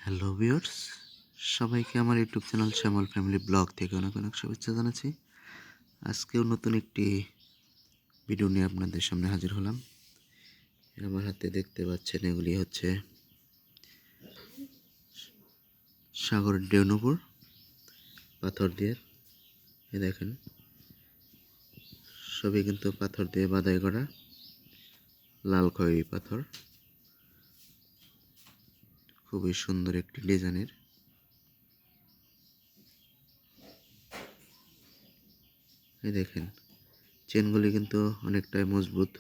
Hello viewers, সবাইকে আমার YouTube channel শ্যামল family blog থেকে অনেক অনেক শুভেচ্ছা জানাচ্ছি। আজকেও নতুন একটি ভিডিও নিয়ে আপনাদের সামনে হাজির হলাম। আমার হাতে দেখতে পাচ্ছেন এগুলি হচ্ছে সাগরের ঢেউ নূপুর পাথর দিয়ে। দেখেন, সবই কিন্তু পাথর দিয়ে বাঁধাই করা, লাল খয়েরি পাথর। খুবই সুন্দর একটি ডিজাইনের। এই দেখেন, চেনগুলি কিন্তু অনেকটাই মজবুত।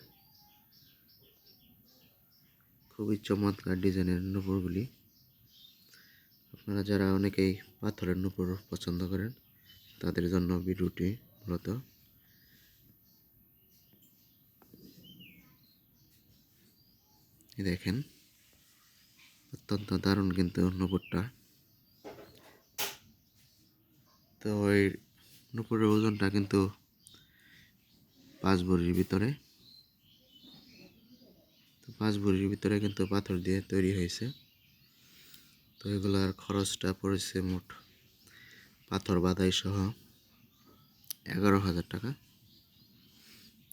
খুবই চমৎকার ডিজাইনের নূপুরগুলি। আপনারা যারা অনেকেই পাথরের নূপুর পছন্দ করেন তাদের জন্য ভিডিওটি মূলত। দেখেন, অত্যন্ত দারুণ কিন্তু নূপুরটা। তো এই নূপুরের ওজনটা কিন্তু 5 ভরির ভিতরে। তো 5 ভরির ভিতরে কিন্তু পাথর দিয়ে তৈরি হয়েছে। তো এগুলার খরচটা পড়েছে মোট পাথর বাঁধাই সহ 11,000 টাকা।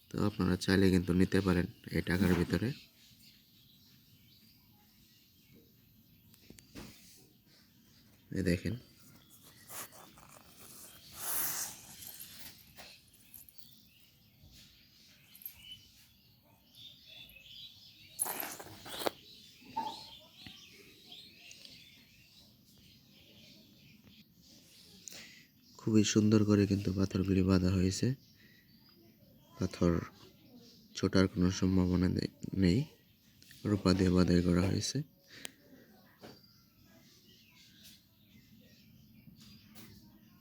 তো আপনারা চাইলে কিন্তু নিতে পারেন এই টাকার ভিতরে। এই দেখেন, খুবই সুন্দর করে কিন্তু পাথরগুলি বাঁধা হয়েছে। পাথর ছোটার কোনো সম্ভাবনা নেই, রূপা দিয়ে বাঁধাই করা হয়েছে।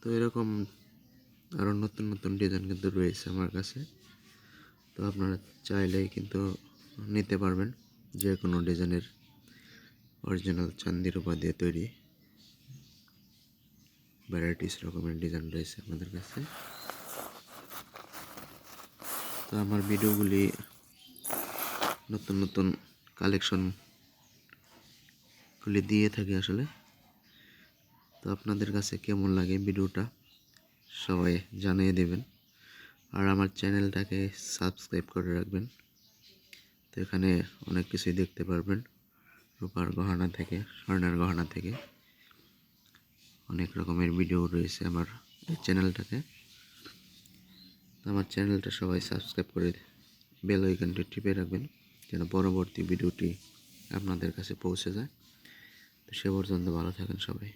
তো এরকম আরও নতুন নতুন ডিজাইন কিন্তু রয়েছে আমার কাছে। তো আপনারা চাইলেই কিন্তু নিতে পারবেন। যে কোনো ডিজাইনের অরিজিনাল চান্দি রূপা দিয়ে তৈরি ভ্যারাইটিস রকমের ডিজাইন রয়েছে আমাদের কাছে। তো আমার ভিডিওগুলি নতুন নতুন কালেকশনগুলি দিয়ে থাকি আসলে। তো আপনাদের কাছে কেমন লাগে ভিডিওটা সবাই জানিয়ে দেবেন। আর আমার চ্যানেলটাকে সাবস্ক্রাইব করে রাখবেন। তো এখানে অনেক কিছুই দেখতে পারবেন, রূপার গহনা থেকে স্বর্ণের গহনা থেকে অনেক রকমের ভিডিও রয়েছে আমার এই চ্যানেলটাতে। আমার চ্যানেলটা সবাই সাবস্ক্রাইব করে বেল আইকনটি টিপে রাখবেন যেন পরবর্তী ভিডিওটি আপনাদের কাছে পৌঁছে যায়। তো সে পর্যন্ত ভালো থাকেন সবাই।